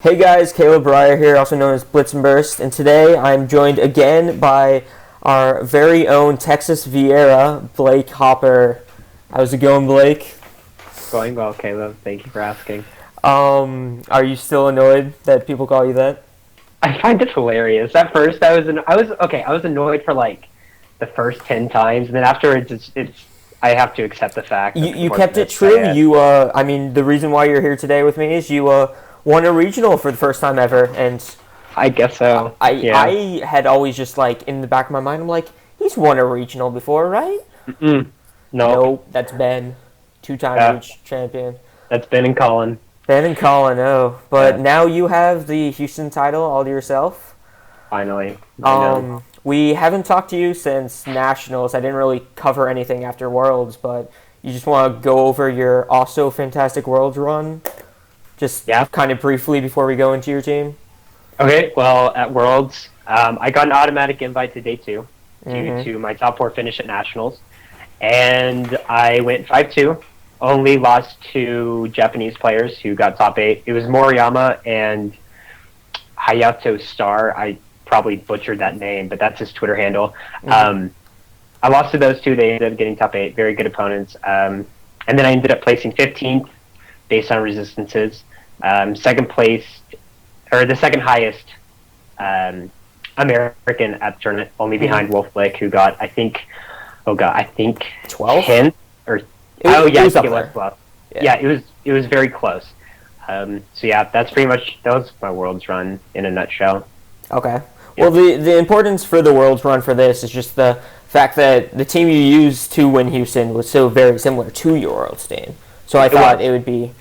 Hey guys, Caleb Breyer here, also known as Blitz and Burst, and today I'm joined again by our very own Texas Vieira, Blake Hopper. How's it going, Blake? Going well, Caleb. Thank you for asking. Are you still annoyed that people call you that? I find it hilarious. At first, I was annoyed for like the first 10 times, and then afterwards, I have to accept the fact. You kept it true. The reason why you're here today with me is you won a regional for the first time ever, and I guess so. I had always just like in the back of my mind, I'm like, he's won a regional before, right? No, Nope, that's Ben, two-time champion. That's Ben and Colin. Ben and Colin, but now you have the Houston title all to yourself. Finally. We haven't talked to you since Nationals. I didn't really cover anything after Worlds, but you just want to go over your also fantastic Worlds run, kind of briefly before we go into your team. Okay, well, at Worlds, I got an automatic invite to day 2 due to my top 4 finish at Nationals, and I went 5-2. Only lost to Japanese players who got top 8. It was Moriyama and Hayato Star. I probably butchered that name, but that's his Twitter handle. I lost to those two. They ended up getting top 8. Very good opponents. And then I ended up placing 15th based on resistances. Second place, or the second highest American at the tournament, only behind Wolf Blick, who got, I think 12? 10th or it was very close. That's pretty much, that was my Worlds run in a nutshell. Okay. Well, the importance for the Worlds run for this is just the fact that the team you used to win Houston was so very similar to your Worlds team. So I thought it would be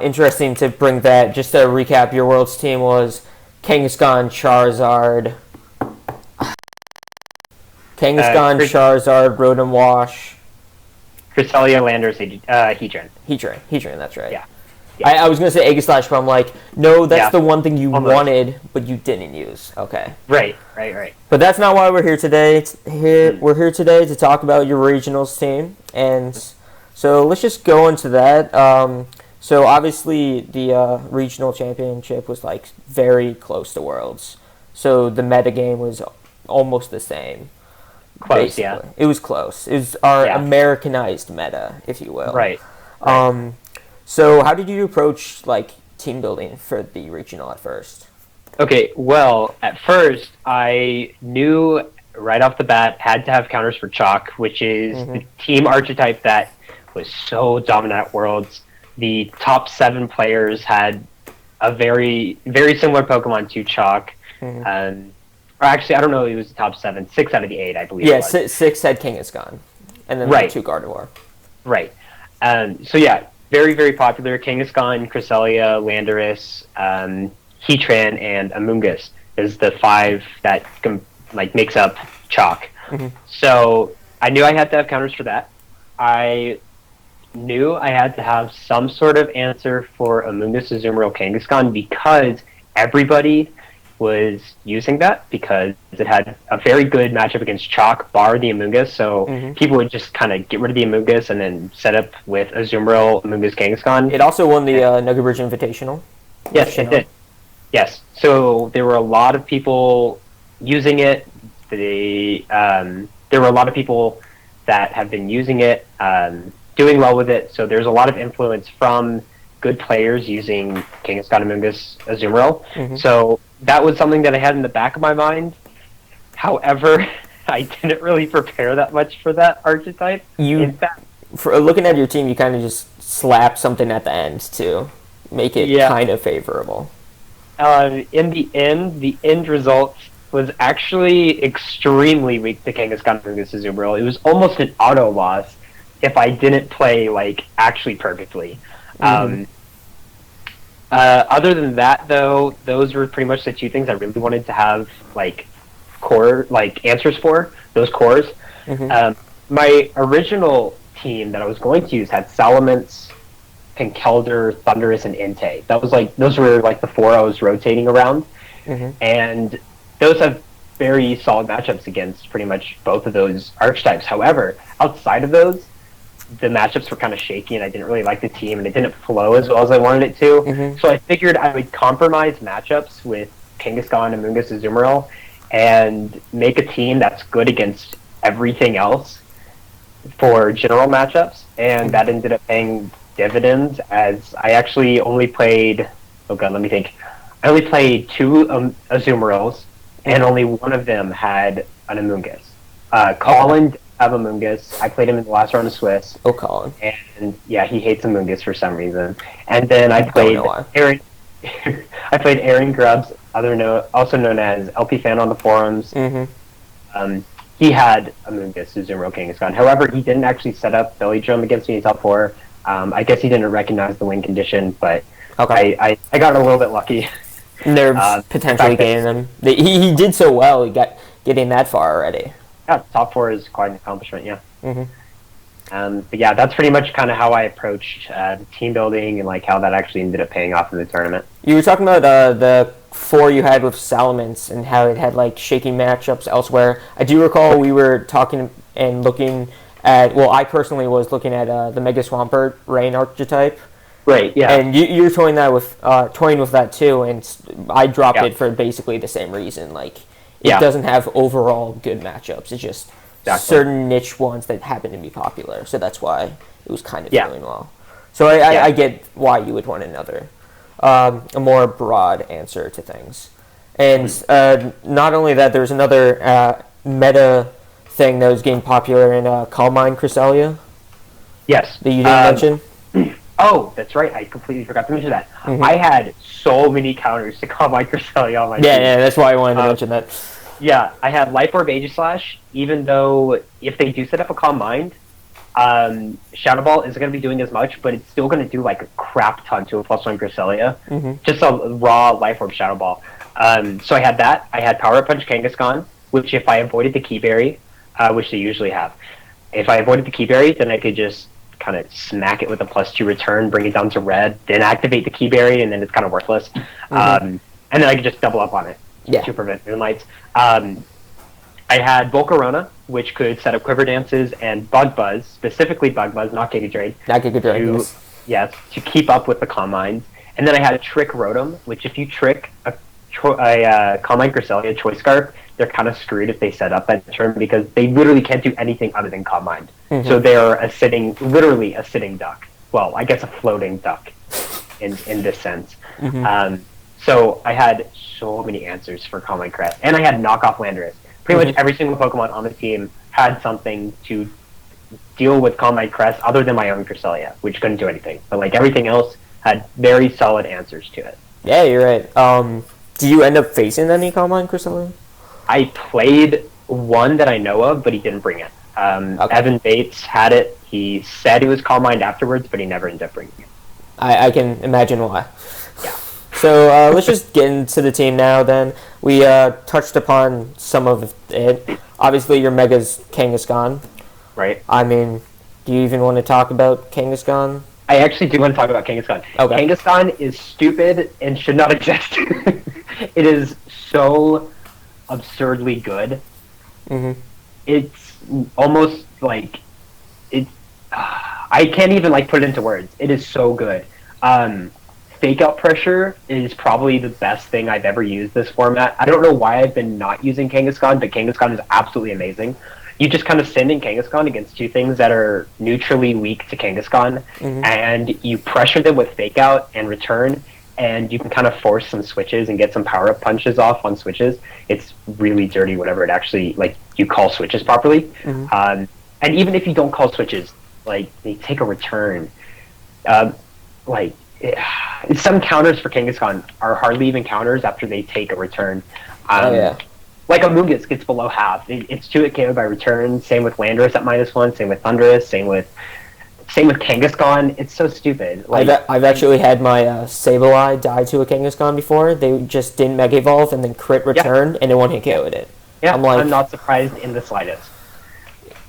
interesting to bring that. Just to recap, your Worlds team was Kangaskhan, Charizard, Rotom-Wash, Cresselia, Landorus, Heatran. Heatran, that's right. Yeah. I was going to say Aegis Slash, but I'm like, no, that's the one thing you almost wanted, but you didn't use. Okay. Right. But that's not why we're here today. We're here today to talk about your regionals team, and so let's just go into that. So obviously the regional championship was like very close to Worlds, so the meta game was almost the same. Close, basically. yeah. It was close. It was our Americanized meta, if you will. Right. So how did you approach like team building for the regional at first? Okay, well, at first I knew right off the bat had to have counters for Chalk, which is the team archetype that was so dominant at Worlds. The top 7 players had a very, very similar Pokemon to Chalk. Or actually, I don't know if it was the top 7. 6 out of the 8, I believe. Yeah, 6 had Kangaskhan, and then 2 Gardevoir. Right. Very, very popular. Kangaskhan, Cresselia, Landorus, Heatran, and Amoonguss is the 5 that makes up Chalk. So I knew I had to have counters for that. I knew I had to have some sort of answer for Amoonguss, Azumarill, Kangaskhan because everybody was using that because it had a very good matchup against Chalk, bar the Amoonguss, so people would just kind of get rid of the Amoonguss and then set up with Azumarill, Amoonguss, Kangaskhan. It also won the Nugget Bridge Invitational. Yes, it did. Yes, so there were a lot of people using it. There were a lot of people that have been using it, doing well with it, so there's a lot of influence from good players using Kangaskhan, Amoonguss, Azumarill. So that was something that I had in the back of my mind. However, I didn't really prepare that much for that archetype. For looking at your team, you kind of just slapped something at the end to make it kind of favorable. In the end result was actually extremely weak to Kangaskhan, Amoonguss, Azumarill. It was almost an auto loss if I didn't play actually perfectly. Other than that, though, those were pretty much the 2 things I really wanted to have answers for, those cores. My original team that I was going to use had Salamence, Pinkelder, Thundurus, and Entei. Those were the 4 I was rotating around, and those have very solid matchups against pretty much both of those archetypes. However, outside of those, the matchups were kind of shaky, and I didn't really like the team, and it didn't flow as well as I wanted it to. Mm-hmm. So I figured I would compromise matchups with Kangaskhan, Amoonguss, Azumarill, and make a team that's good against everything else for general matchups, and that ended up paying dividends as I actually only played. Oh god, let me think. I only played 2 Azumarills, and only one of them had an Amoonguss. Colin did have Amoonguss. I played him in the last round of Swiss. Oh, Colin. And yeah, he hates Amoonguss for some reason. And then I played Aaron. I played Aaron Grubbs, also known as LP Fan on the forums. Mm-hmm. He had Amoonguss, Azumarill, Kangaskhan. However, he didn't actually set up Belly Drum against me in top 4. I guess he didn't recognize the win condition, but I got a little bit lucky. They're potentially getting them. He did so well. He got getting that far already. Yeah, top 4 is quite an accomplishment. Yeah. Mm-hmm. But yeah, that's pretty much kind of how I approached team building and like how that actually ended up paying off in the tournament. You were talking about the 4 you had with Salamence and how it had like shaky matchups elsewhere. I do recall we were talking and looking at. Well, I personally was looking at the Mega Swampert Rain archetype. Right. Yeah. And you're toying with that too, and I dropped it for basically the same reason. Like it doesn't have overall good matchups. It's just certain niche ones that happen to be popular. So that's why it was kind of doing well. So I get why you would want another, a more broad answer to things. And not only that, there's another meta thing that was getting popular in Calm Mind Cresselia. Yes. That you didn't mention. Oh, that's right. I completely forgot to mention that. Mm-hmm. I had so many counters to Calm Mind Cresselia on my team. Yeah, that's why I wanted to mention that. Yeah, I had Life Orb Aegis Slash, even though if they do set up a Calm Mind, Shadow Ball isn't going to be doing as much, but it's still going to do like a crap ton to a +1 Cresselia. Mm-hmm. Just a raw Life Orb Shadow Ball. So I had that. I had Power Punch Kangaskhan, which if I avoided the Key Berry, which they usually have, if I avoided the Key Berry, then I could just kind of smack it with a +2 return, bring it down to red, then activate the Key Berry, and then it's kind of worthless. Mm-hmm. And then I could just double up on it to prevent Moonlights. I had Volcarona, which could set up Quiver Dances, and Bug Buzz, specifically Bug Buzz, not Giga Drain. Not Giga Drain, yes, to keep up with the Calm Minds. And then I had Trick Rotom, which if you trick a Calm Mind Cresselia Choice Scarf, they're kind of screwed if they set up that turn because they literally can't do anything other than Calm Mind. Mm-hmm. So they're literally a sitting duck. Well, I guess a floating duck in this sense. Mm-hmm. So I had so many answers for Calm Mind Crest. And I had Knockoff Landorus. Pretty much every single Pokemon on the team had something to deal with Calm Mind Crest other than my own Cresselia, which couldn't do anything. But like everything else had very solid answers to it. Yeah, you're right. Do you end up facing any Calm Mind Cresselia? I played one that I know of, but he didn't bring it. Evan Bates had it. He said it was Calm Mind afterwards, but he never ended up bringing it. I can imagine why. Yeah. So let's just get into the team now then. We touched upon some of it. Obviously, your Mega's Kangaskhan. Right. I mean, do you even want to talk about Kangaskhan? I actually do want to talk about Kangaskhan. Okay. Kangaskhan is stupid and should not exist. It is so absurdly good. Mm-hmm. It's almost like it. I can't even like put it into words. It is so good. Fake out pressure is probably the best thing I've ever used this format. I don't know why I've been not using Kangaskhan, but Kangaskhan is absolutely amazing. You just kind of send in Kangaskhan against 2 things that are neutrally weak to Kangaskhan, and you pressure them with fake out and return, and you can kind of force some switches and get some power-up punches off on switches. It's really dirty whenever it actually, like, you call switches properly. And even if you don't call switches, like, they take a return. Some counters for Kangaskhan are hardly even counters after they take a return. Like Amoonguss gets below half. It's 2-hit KO by return. Same with Landorus at -1. Same with Thundurus. Same with Kangaskhan. It's so stupid. Like, I've actually had my Sableye die to a Kangaskhan before. They just didn't Mega Evolve and then crit return, and it 1-hit KO'd it. Yeah, I'm not surprised in the slightest.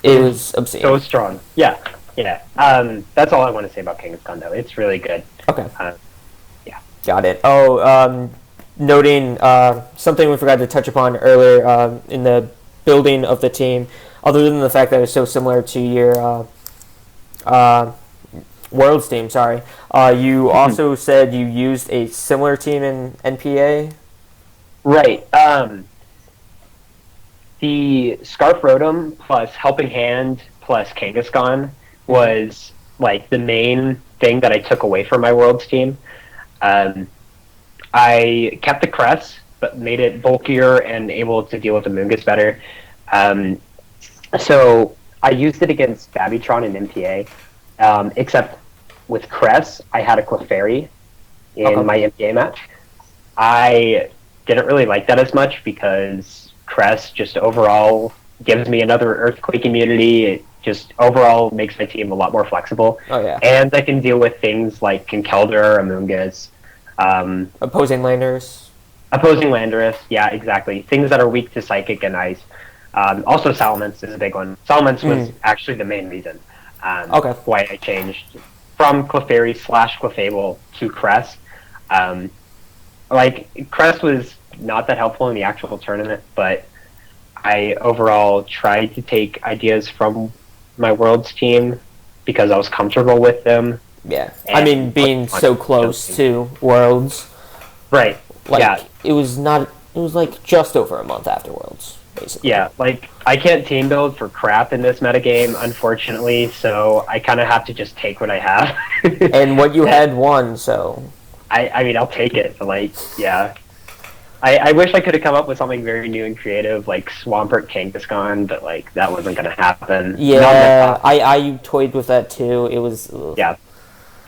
It was obscene. So strong. Yeah. That's all I want to say about Kangaskhan, though. It's really good. Okay. Got it. Oh, noting something we forgot to touch upon earlier in the building of the team, other than the fact that it's so similar to your uh, Worlds team, sorry. You also said you used a similar team in NPA? Right. The Scarf Rotom plus Helping Hand plus Kangaskhan was like the main thing that I took away from my Worlds team. I kept the Cress, but made it bulkier and able to deal with the Moongus better. So I used it against Babytron and MPA, except with Cress, I had a Clefairy in my MPA match. I didn't really like that as much because Cress just overall gives me another Earthquake immunity. It just overall makes my team a lot more flexible. Oh, yeah. And I can deal with things like Conkeldurr, Amoonguss. Opposing Landorus. Opposing Landorus, yeah, exactly. Things that are weak to Psychic and Ice. Also, Salamence is a big one. Salamence was actually the main reason why I changed from Clefairy / Clefable to Cress. Cress was not that helpful in the actual tournament, but I overall tried to take ideas from my Worlds team because I was comfortable with them. Yeah, I mean, being so close to Worlds. Right, yeah. It was like just over a month after Worlds, basically. Yeah, like, I can't team build for crap in this metagame, unfortunately, so I kind of have to just take what I have. And what you had won, so... I mean, I'll take it, but, like, yeah. I wish I could have come up with something very new and creative, like Swampert Kangaskhan, but, like, that wasn't going to happen. Yeah, I toyed with that, too. It was... Ugh. Yeah.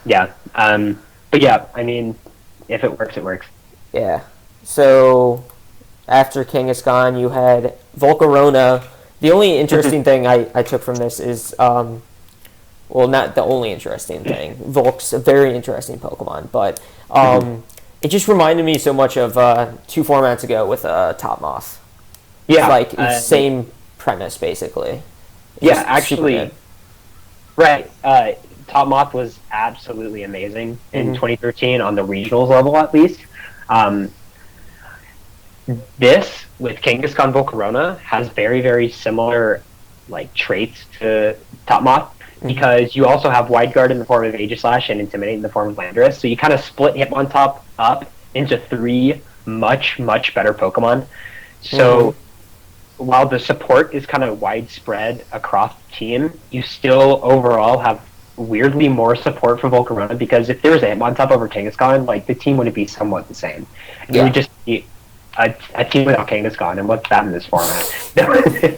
Yeah. But, yeah, I mean, if it works, it works. Yeah. So, after Kangaskhan, you had Volcarona. The only interesting thing I took from this is... well, not the only interesting thing. Volk's a very interesting Pokemon, but... it just reminded me so much of 2 formats ago with Top Moth. Yeah, It's like same premise basically. Yeah, actually, right. Top Moth was absolutely amazing in 2013 on the regionals level, at least. This with Kangaskhan Volcarona has very, very similar like traits to Top Moth. Because you also have Wide Guard in the form of Aegis Slash and Intimidate in the form of Landorus. So you kind of split Hitmontop up into 3 much, much better Pokemon. So while the support is kind of widespread across the team, you still overall have weirdly more support for Volcarona, because if there was a Hitmontop over Kangaskhan, like, the team would be somewhat the same. It would just be a team without Kangaskhan, and what's that in this format?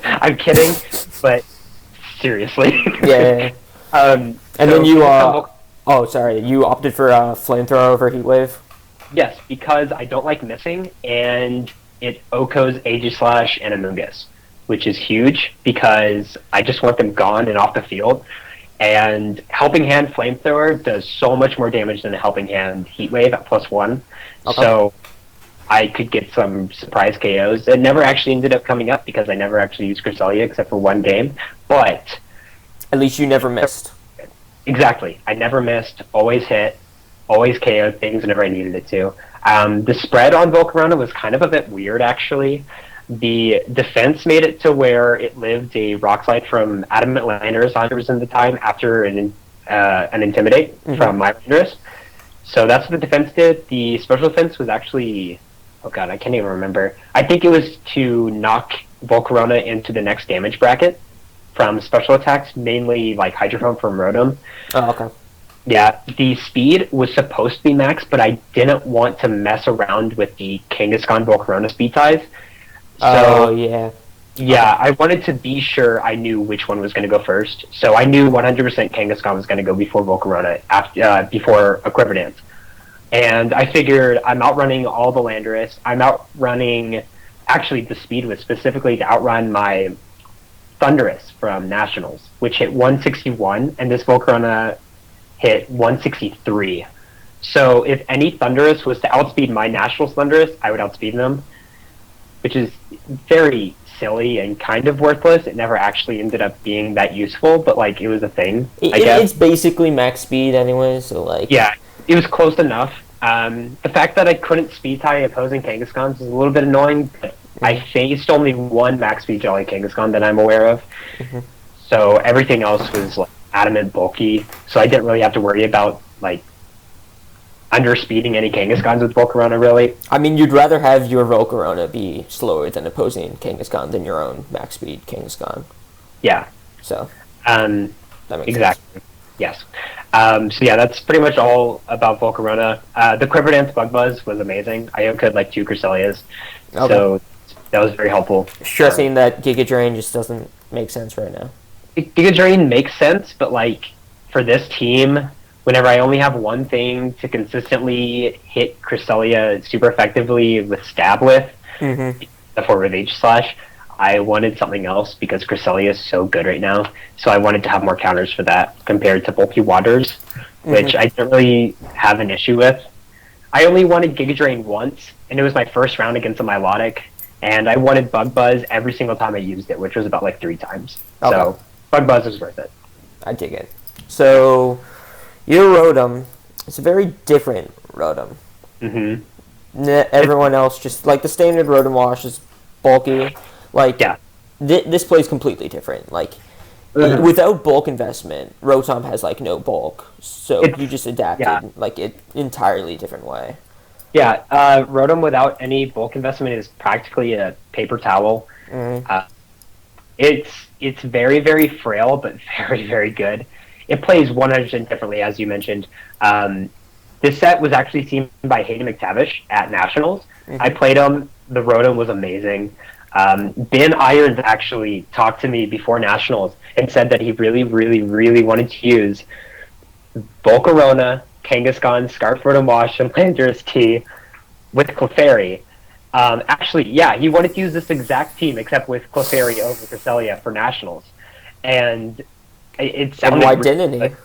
I'm kidding, but... Seriously. Yeah. And then you, you opted for Flamethrower over Heatwave? Yes, because I don't like missing, and it OHKOs Aegis Slash and Amoonguss, which is huge, because I just want them gone and off the field. And Helping Hand Flamethrower does so much more damage than a Helping Hand Heatwave at +1. So I could get some surprise KOs. It never actually ended up coming up because I never actually used Cresselia except for 1 game. But at least you never missed. Exactly. I never missed. Always hit. Always KO'd things whenever I needed it to. The spread on Volcarona was kind of a bit weird, actually. The defense made it to where it lived a Rock Slide from Adamant Landorus 100% of the time after an Intimidate from my Landorus. So that's what the defense did. The special defense was actually... Oh god, I can't even remember. I think it was to knock Volcarona into the next damage bracket from special attacks, mainly like Hydro Pump from Rotom. Oh, okay. Yeah, the speed was supposed to be max, but I didn't want to mess around with the Kangaskhan Volcarona speed ties. So, yeah. Yeah, I wanted to be sure I knew which one was going to go first. So I knew 100% Kangaskhan was going to go before Volcarona, before a Quiver Dance. And I figured I'm outrunning all the Landorus. I'm outrunning... Actually, the speed was specifically to outrun my Thundurus from Nationals, which hit 161, and this Volcarona hit 163. So if any Thundurus was to outspeed my Nationals Thundurus, I would outspeed them, which is very silly and kind of worthless. It never actually ended up being that useful, but, like, it was a thing, I guess. It's basically max speed anyway, so, like... Yeah. It was close enough. The fact that I couldn't speed tie opposing Kangaskhan is a little bit annoying, but I faced only 1 max speed Jolly Kangaskhan that I'm aware of. So everything else was like adamant bulky, so I didn't really have to worry about like underspeeding any Kangaskhan's with Volcarona, really. I mean, you'd rather have your Volcarona be slower than opposing Kangaskhan than your own max speed Kangaskhan. Yeah. So that makes exactly. sense. Yes. So yeah, that's pretty much all about Volcarona. The Quiver Dance Bug Buzz was amazing. I could like 2 Cresselias, so that was very helpful. Stressing that Giga Drain just doesn't make sense right now. Giga Drain makes sense, but like for this team, whenever I only have one thing to consistently hit Cresselia super effectively with stab with, the form of Aegis Slash, I wanted something else because Cresselia is so good right now. So I wanted to have more counters for that compared to bulky waters, which I didn't really have an issue with. I only wanted Giga Drain once, and it was my first round against a Milotic, and I wanted Bug Buzz every single time I used it, which was about like 3 times. Okay. So Bug Buzz was worth it. I dig it. So your Rotom, it's a very different Rotom. Everyone else just like the standard Rotom-Wash is bulky. Like this plays completely different. Like without bulk investment, Rotom has like no bulk, so you just adapted like it entirely different way. Yeah, Rotom without any bulk investment is practically a paper towel. It's very, very frail, but very, very good. It plays 100% differently, as you mentioned. This set was actually seen by Hayden McTavish at Nationals. I played him. The Rotom was amazing. Ben Irons actually talked to me before Nationals and said that he really, really, really wanted to use Volcarona, Kangaskhan, Scarf Rotom-Wash, and Landorus T with Clefairy. Actually, yeah, he wanted to use this exact team except with Clefairy over Cresselia for Nationals. And it sounded... And why didn't he?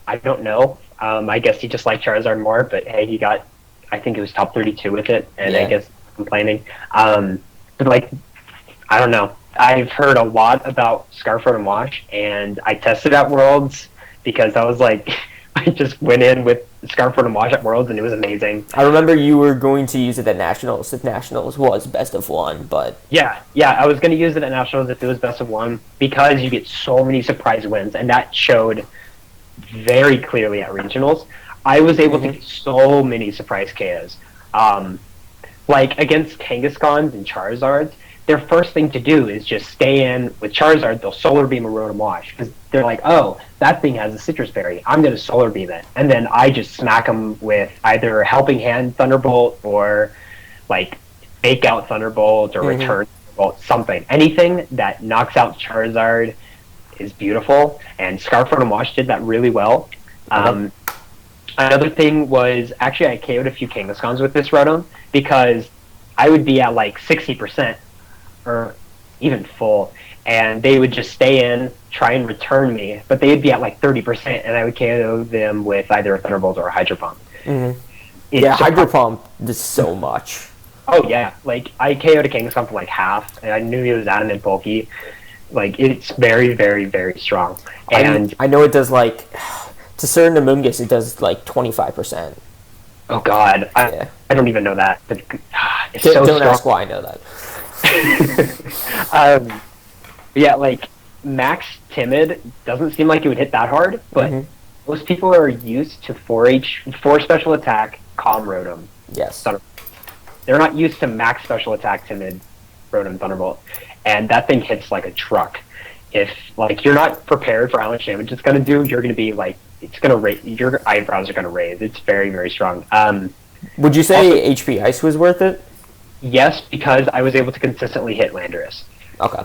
I don't know. I guess he just liked Charizard more, but hey, he got, I think it was top 32 with it, and I guess complaining. But like, I don't know. I've heard a lot about Scarf Rotom-Wash, and I tested at Worlds because I was like, I just went in with Scarf Rotom-Wash at Worlds, and it was amazing. I remember you were going to use it at Nationals if Nationals was best of 1, but... Yeah, I was going to use it at Nationals if it was best of 1 because you get so many surprise wins, and that showed very clearly at Regionals. I was able to get so many surprise KOs. Like, against Kangaskhan's and Charizards, their first thing to do is just stay in with Charizard. They'll Solar Beam a Rotom-Wash because they're like, oh, that thing has a Citrus Berry. I'm going to Solar Beam it. And then I just smack them with either Helping Hand Thunderbolt or, like, Fake Out Thunderbolt or Return Thunderbolt, something. Anything that knocks out Charizard is beautiful, and Scarf Rotom-Wash did that really well. Another thing was, actually, I KO'd a few Kangaskhan's with this Rotom because I would be at, like, 60% or even full, and they would just stay in, try and return me, but they'd be at like 30%, and I would KO them with either a Thunderbolt or a Hydro Pump. Yeah, Hydro Pump does so much. Oh yeah, like I KO'd a Kangaskhan for like half, and I knew he was adamant bulky. Like it's very, very, very strong. And I know it does like to certain Amoonguss, it does like 25%. Oh god, I don't even know that. But, it's so don't strong. ask why I know that. Yeah, like Max Timid doesn't seem like it would hit that hard, but most people are used to 4 special attack Calm Rotom. Yes. They're not used to max special attack Timid Rotom Thunderbolt, and that thing hits like a truck. If like you're not prepared for how much damage it's gonna do, you're gonna be like it's gonna raise, your eyebrows are gonna raise. It's very, very strong. Would you say also, HP Ice was worth it? Yes, because I was able to consistently hit Landorus. Okay.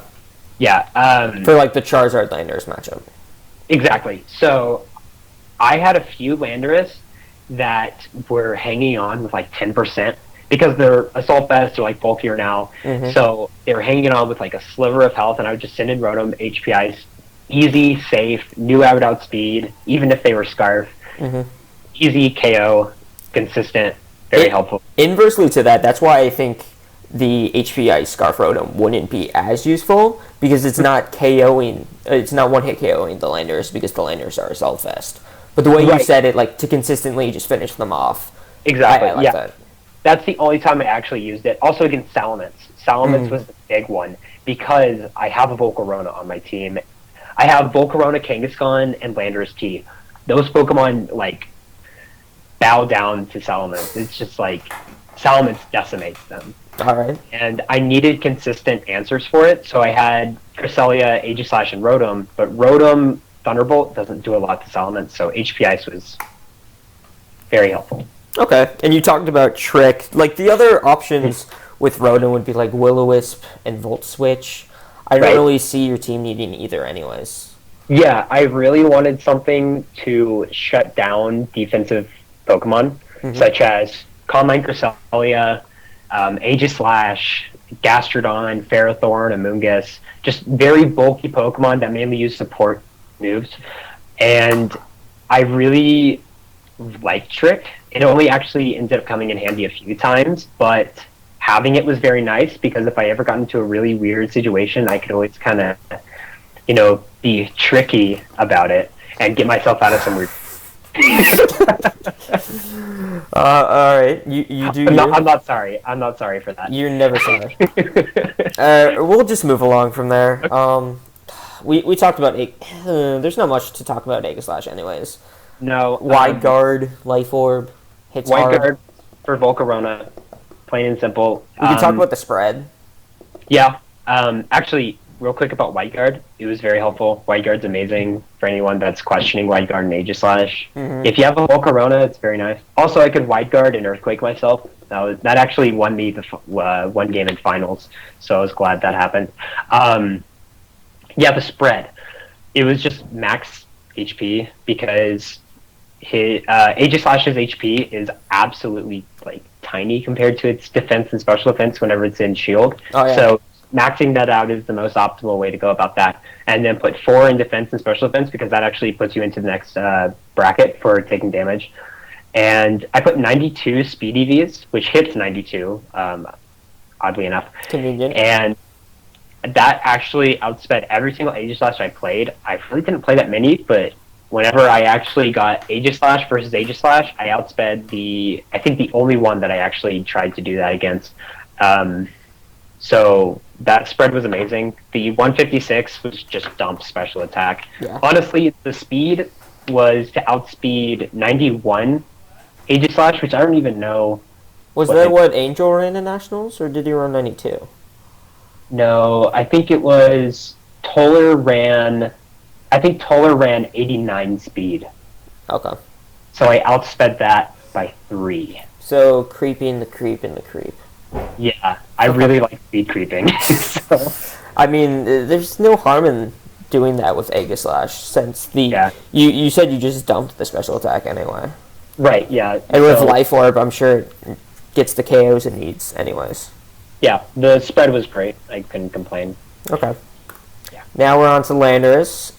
Yeah. For like the Charizard Landorus matchup. Exactly. So I had a few Landorus that were hanging on with like 10% because their Assault Vests are like bulkier now. So they were hanging on with like a sliver of health, and I would just send in Rotom, HP Ice, easy, safe, knew I would outspeed, even if they were Scarf. Easy KO, consistent, very helpful. Inversely to that, that's why I think the HP Ice Scarf Rotom wouldn't be as useful, because it's not KOing, it's not one-hit KOing the Landorus, because the Landorus are Assault Vest. But the way you said it, like, to consistently just finish them off. Exactly, I like that. That's the only time I actually used it. Also against Salamence. Salamence was the big one, because I have a Volcarona on my team. I have Volcarona, Kangaskhan, and Landorus T. Those Pokemon, like, bow down to Salamence. It's just like, Salamence decimates them. Alright. And I needed consistent answers for it, so I had Cresselia, Aegis Slash, and Rotom, but Rotom Thunderbolt doesn't do a lot to Salamence, so HP Ice was very helpful. Okay, and you talked about Trick. Like, the other options with Rotom would be, like, Will-O-Wisp and Volt Switch. I don't really see your team needing either anyways. Yeah, I really wanted something to shut down defensive Pokemon, such as Calm Mind Cresselia, Aegis Slash, Gastrodon, Ferrothorn, Amoonguss, just very bulky Pokemon that mainly use support moves. And I really like Trick. It only actually ended up coming in handy a few times, but having it was very nice because if I ever got into a really weird situation, I could always kind of, be tricky about it and get myself out of some weird. All right, you do. I'm not sorry. I'm not sorry for that. You're never sorry. We'll just move along from there. We talked about there's not much to talk about Aegis Slash anyways. No. Wide Guard, Life Orb, hits Wide hard. Guard for Volcarona, plain and simple. We can talk about the spread. Yeah. Actually, real quick about White Guard, it was very helpful. White Guard's amazing for anyone that's questioning White Guard and Aegis Slash. If you have a Volcarona, it's very nice. Also, I could White Guard and Earthquake myself. That actually won me the one game in finals, so I was glad that happened. Yeah, the spread. It was just max HP because Aegis Slash's HP is absolutely like tiny compared to its defense and special defense whenever it's in shield. Oh, yeah. So maxing that out is the most optimal way to go about that. And then put 4 in defense and special defense because that actually puts you into the next bracket for taking damage. And I put 92 speed EVs, which hits 92, oddly enough. Convenient. And that actually outsped every single Aegis Slash I played. I really didn't play that many, but whenever I actually got Aegis Slash versus Aegis Slash, I outsped I think the only one that I actually tried to do that against. So that spread was amazing. The 156 was just dump special attack. Yeah. Honestly, the speed was to outspeed 91 Aegis Slash, which I don't even know. Was that what Angel ran in Nationals, or did he run 92? No, I think it was Toller ran 89 speed. Okay. So I outsped that by 3. So creeping the creep in the creep. Yeah, I really like speed creeping. So. I mean, there's no harm in doing that with Aegis Slash since Yeah. you said you just dumped the special attack anyway. Right, yeah. And with Life Orb, I'm sure it gets the KOs it needs anyways. Yeah, the spread was great. I couldn't complain. Okay. Yeah. Now we're on to Landorus.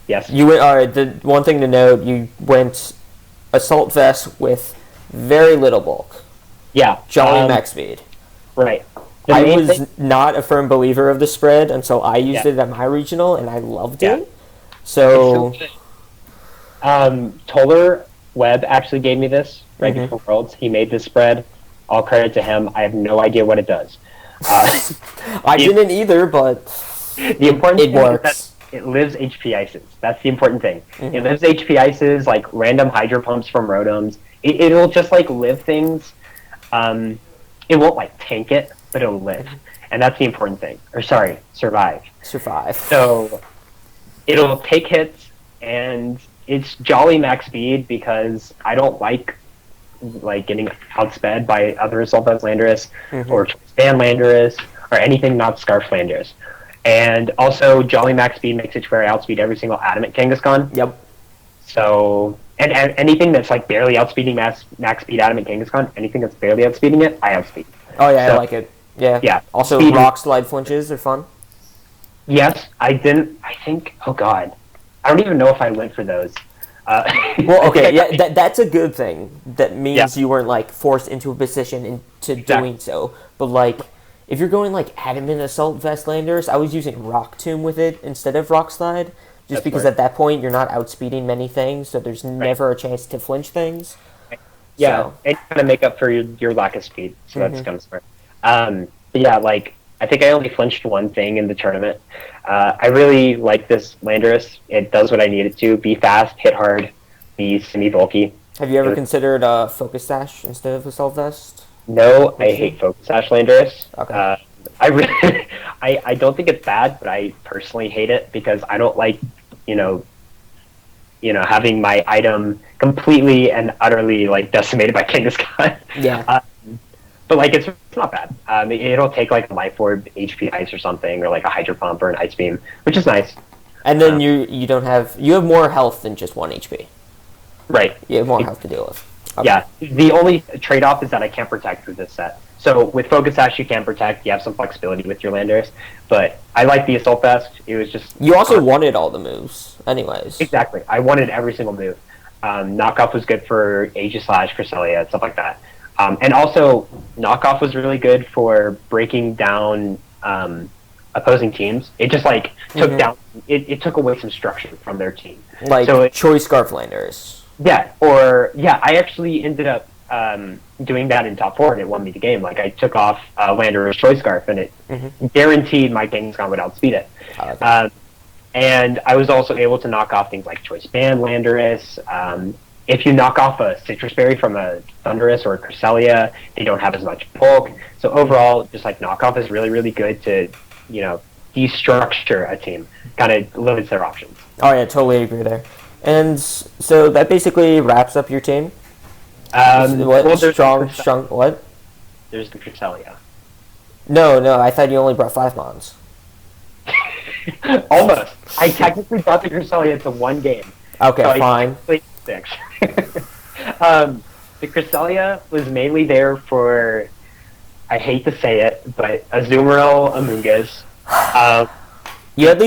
Yes. You went. All right. The one thing to note: you went Assault Vest with very little bulk. Yeah. Jolly max speed. Right. I was not a firm believer of the spread until I used it at my regional, and I loved it. So. Toller Webb actually gave me this right before Worlds. He made this spread. All credit to him. I have no idea what it does. I didn't either, but the important it thing works. is that it lives HP Ices. That's the important thing. It lives HP Ices, like random Hydro Pumps from Rotoms. It'll just like live things. It won't like tank it, but it'll live. And that's the important thing. Or sorry, survive. Survive. So it'll take hits, and it's jolly max speed because I don't like getting outsped by other Assault Vest Landorus or Span Landorus or anything not Scarf Landorus. And also, Jolly Max Speed makes it to where I outspeed every single Adamant Kangaskhan. Yep. So, and anything that's like barely outspeeding max speed Adamant Kangaskhan, anything that's barely outspeeding it, I outspeed. Oh yeah, I like it. Yeah. Yeah. Also, Speed Rock Slide flinches are fun. Yes, I think, oh god. I don't even know if I went for those. Well, okay, yeah, that's a good thing. That means you weren't like forced into a position into doing so. But like, if you're going like Adamant Assault Vest Landers, I was using Rock Tomb with it instead of Rock Slide, just because at that point you're not outspeeding many things, so there's never a chance to flinch things. Yeah, so. and kind of make up for your lack of speed. So that's kind of smart. But yeah, like I think I only flinched one thing in the tournament. I really like this Landorus. It does what I need it to: be fast, hit hard, be semi-bulky. Have you ever considered Focus Sash instead of Assault Vest? No, I hate Focus Sash Landorus. Okay. I really, I don't think it's bad, but I personally hate it because I don't like, having my item completely and utterly like decimated by Kangaskhan. Yeah. But like it's not bad. It'll take like a Life Orb, HP Ice or something, or like a Hydro Pump or an Ice Beam, which is nice. And then you have more health than just 1 HP. Right. You have more health to deal with. Okay. Yeah. The only trade-off is that I can't protect with this set. So with Focus Sash, you can protect. You have some flexibility with your Landers. But I like the Assault Vest. It was just... You also wanted all the moves, anyways. Exactly. I wanted every single move. Knockoff was good for Aegis Slash, Cresselia, stuff like that. And also, Knockoff was really good for breaking down opposing teams. It just, like, took down... It took away some structure from their team. Like Choice Scarf Landers. Yeah, I actually ended up doing that in top 4, and it won me the game. Like, I took off Landorus Choice Scarf, and it guaranteed my Kangaskhan would outspeed it. And I was also able to knock off things like Choice Band Landorus. If you knock off a Citrus Berry from a Thundurus or a Cresselia, they don't have as much bulk. So overall, just like knockoff is really, really good to, destructure a team. Kind of limits their options. Oh yeah, totally agree there. And so that basically wraps up your team. There's strong. What? There's the Cresselia. No, I thought you only brought 5 mons. Almost. I technically brought the Cresselia to 1 game. Okay, so fine. 6. The Cresselia was mainly there for, I hate to say it, but Azumarill Amoonguss. You at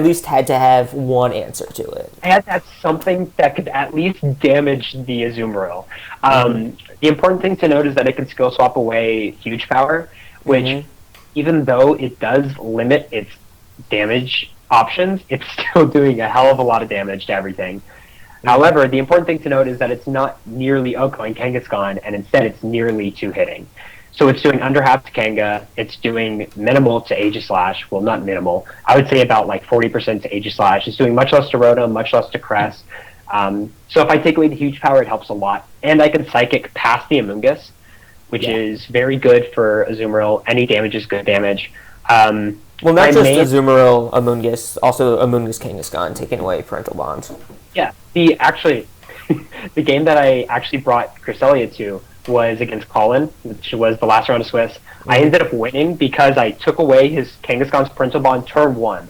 least had to have one answer to it. I had to have something that could at least damage the Azumarill. The important thing to note is that it can skill swap away huge power, which, even though it does limit its damage options, it's still doing a hell of a lot of damage to everything. However, the important thing to note is that it's not nearly outgoing Kangaskhan, and instead it's nearly 2-hitting. So it's doing under half to Kanga, it's doing minimal to Aegis Slash, well not minimal, I would say about like 40% to Aegis Slash. It's doing much less to Rotom, much less to Cress. So if I take away the huge power, it helps a lot. And I can Psychic past the Amoonguss, which is very good for Azumarill. Any damage is good damage. Well, not just Azumarill, Amoonguss, also Amoonguss Kangaskhan, taking away parental bonds. Yeah, the game that I actually brought Cresselia to was against Colin, which was the last round of Swiss. I ended up winning because I took away his Kangaskhan's parental bond turn 1.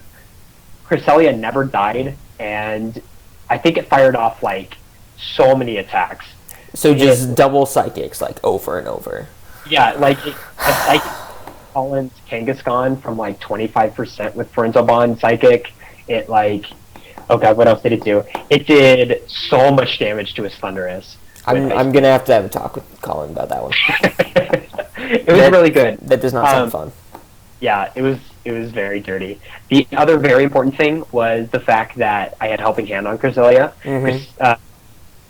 Cresselia never died, and I think it fired off like so many attacks. So just double Psychics like over and over. Yeah, like a Psychic Colin's Kangaskhan from like 25% with parental bond Psychic. It like, oh god, what else did it do? It did so much damage to his Thundurus. I'm gonna have to have a talk with Colin about that one. It was really good. That does not sound fun. Yeah, it was very dirty. The other very important thing was the fact that I had Helping Hand on Cresselia.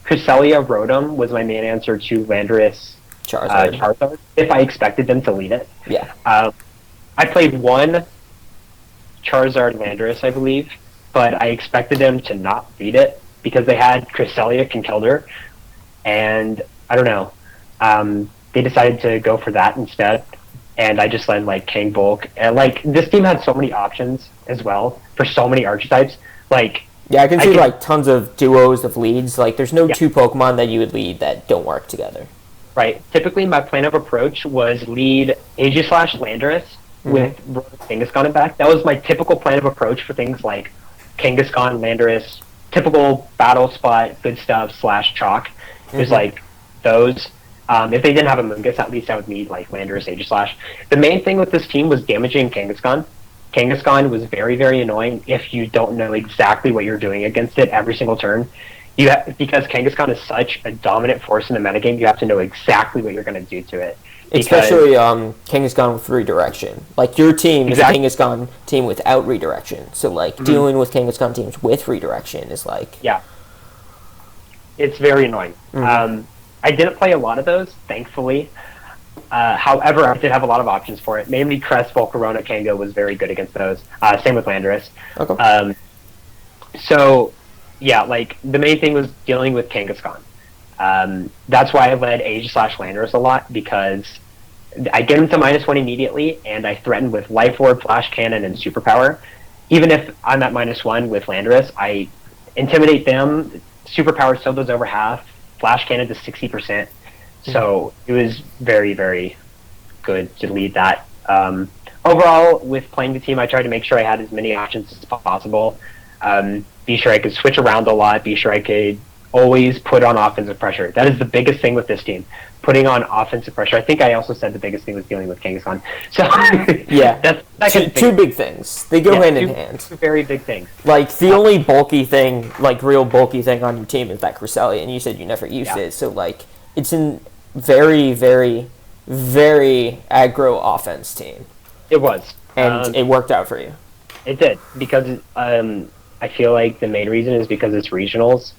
Cresselia Rotom was my main answer to Landorus Charizard, if I expected them to lead it. Yeah. I played 1 Charizard Landorus, I believe, but I expected them to not lead it because they had Cresselia Conkeldurr. And I don't know, they decided to go for that instead, and I just led like King Bulk. And like this team had so many options as well for so many archetypes. Like I can see like tons of duos of leads. Like there's no 2 Pokemon that you would lead that don't work together. Right. Typically, my plan of approach was lead Aegis Slash Landorus with Kangaskhan in back. That was my typical plan of approach for things like Kangaskhan, Landorus, typical battle spot, good stuff / chalk. There's like those. If they didn't have a Amoonguss, at least I would need like Landorus, Aegis Slash. The main thing with this team was damaging Kangaskhan. Kangaskhan was very, very annoying if you don't know exactly what you're doing against it every single turn. Because Kangaskhan is such a dominant force in the metagame, you have to know exactly what you're going to do to it. Especially Kangaskhan with redirection. Like your team is a Kangaskhan team without redirection. So like dealing with Kangaskhan teams with redirection is like... Yeah. It's very annoying. I didn't play a lot of those, thankfully. However, I did have a lot of options for it. Mainly Cress, Volcarona, Kanga was very good against those. Same with Landorus. Okay. So, yeah, like, the main thing was dealing with Kangaskhan. That's why I led Aegis Slash Landorus a lot, because I get him to -1 immediately, and I threaten with Life Orb, Flash Cannon, and Superpower. Even if I'm at -1 with Landorus, I intimidate them, Superpower still goes over half, Flash Cannon to 60%. So it was very, very good to lead that. Overall, with playing the team, I tried to make sure I had as many options as possible. Be sure I could switch around a lot. Be sure I could always put on offensive pressure. That is the biggest thing with this team. Putting on offensive pressure. I think I also said the biggest thing was dealing with Kangaskhan. So yeah, that's two big things. They go hand in hand. Two very big things. Like the only bulky thing, like real bulky thing on your team is that Cresselia, and you said you never used it. So like it's a very, very, very aggro offense team. It was, and it worked out for you. It did, because I feel like the main reason is because it's regionals.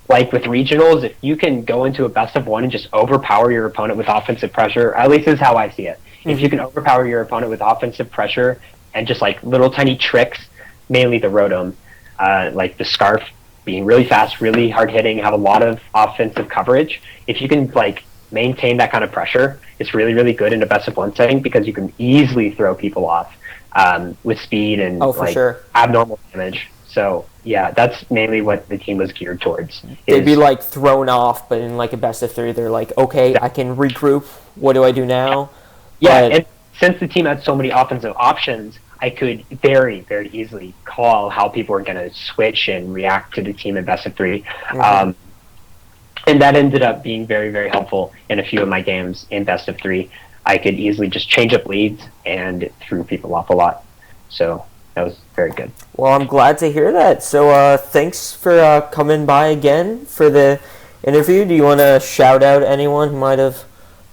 Like with regionals, if you can go into a best of one and just overpower your opponent with offensive pressure, at least this is how I see it. If you can overpower your opponent with offensive pressure and just like little tiny tricks, mainly the Rotom, like the Scarf being really fast, really hard hitting, have a lot of offensive coverage. If you can like maintain that kind of pressure, it's really, really good in a best of one setting, because you can easily throw people off with speed and abnormal damage. So yeah, that's mainly what the team was geared towards. They'd be like thrown off, but in like a best of 3, they're like, okay, I can regroup. What do I do now? Yeah, and since the team had so many offensive options, I could very, very easily call how people were going to switch and react to the team in best of 3. And that ended up being very, very helpful in a few of my games in best of 3. I could easily just change up leads and threw people off a lot. So that was very good. Well, I'm glad to hear that. So thanks for coming by again for the interview. Do you want to shout out anyone who might have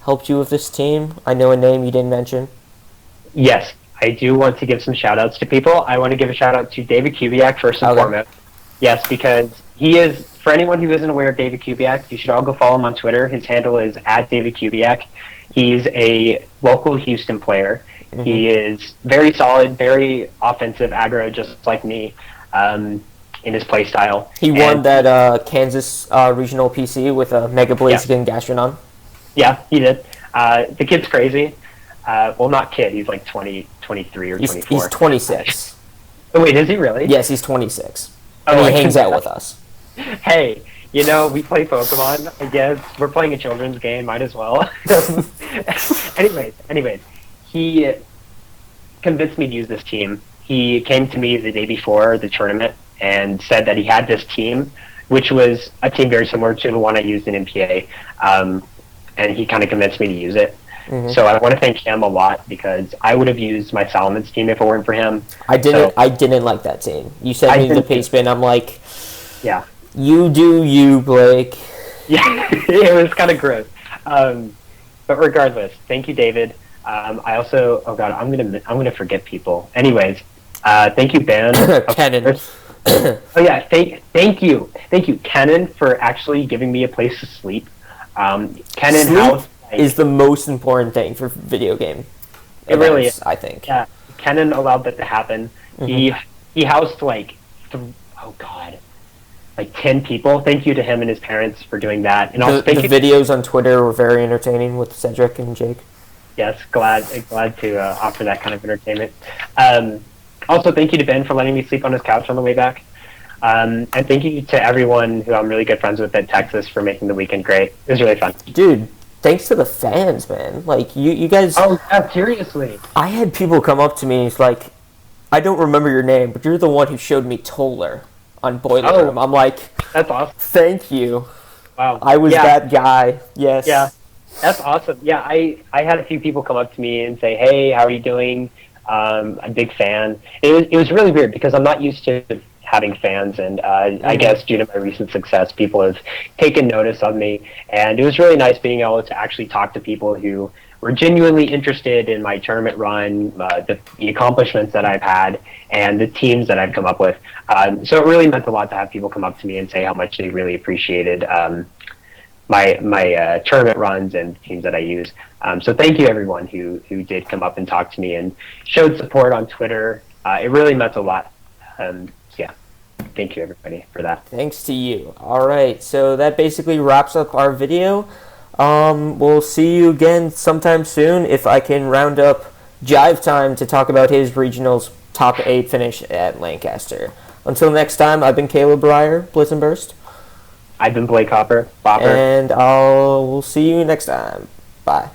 helped you with this team? I know a name you didn't mention. Yes, I do want to give some shout-outs to people. I want to give a shout-out to David Kubiak first and foremost. Yes, because he is, for anyone who isn't aware of David Kubiak, you should all go follow him on Twitter. His handle is @DavidKubiak. He's a local Houston player. He is very solid, very offensive, aggro, just like me, in his play style. He won that Kansas regional PC with a Mega Blaze against Gastrodon. Yeah, he did. The kid's crazy. Well, not kid. He's like 23 or 24. He's 26. Oh, wait, is he really? Yes, he's 26. And he hangs out with us. Hey, you know, we play Pokemon. I guess we're playing a children's game. Might as well. Anyways, he convinced me to use this team. He came to me the day before the tournament and said that he had this team, which was a team very similar to the one I used in MPA, and he kind of convinced me to use it. So I want to thank him a lot, because I would have used my Solomon's team if it weren't for him. I didn't like that team. You sent me the pace spin. I'm like, yeah, you do you, Blake. Yeah, it was kind of gross. But regardless, thank you, David. I also, oh god, I'm gonna forget people. Anyways, thank you, Ben. Kenan. Oh yeah, thank you, Kenan, for actually giving me a place to sleep. Kenan is the most important thing for video game. It really is, I think. Yeah, Kenan allowed that to happen. He housed like 10 people. Thank you to him and his parents for doing that. And also the videos on Twitter were very entertaining with Cedric and Jake. Yes, glad to offer that kind of entertainment. Also, thank you to Ben for letting me sleep on his couch on the way back. And thank you to everyone who I'm really good friends with at Texas for making the weekend great. It was really fun. Dude, thanks to the fans, man. Like, you guys... Oh, yeah, seriously. I had people come up to me and it's like, I don't remember your name, but you're the one who showed me Toller on Boiler Room. I'm like... That's awesome. Thank you. Wow. I was that guy. Yes. Yeah. That's awesome. Yeah, I had a few people come up to me and say, hey, how are you doing? I'm a big fan. It was really weird, because I'm not used to having fans, and I guess due to my recent success, people have taken notice of me, and it was really nice being able to actually talk to people who were genuinely interested in my tournament run, the accomplishments that I've had, and the teams that I've come up with. So it really meant a lot to have people come up to me and say how much they really appreciated my tournament runs and teams that I use. So thank you everyone who did come up and talk to me and showed support on Twitter. It really meant a lot. Yeah, thank you everybody for that. Thanks to you. All right, so that basically wraps up our video. We'll see you again sometime soon if I can round up Jive Time to talk about his regionals top 8 finish at Lancaster. Until next time, I've been Caleb Breyer, Blitz and Burst. I've been Blake Hopper, Bopper. And we'll see you next time. Bye.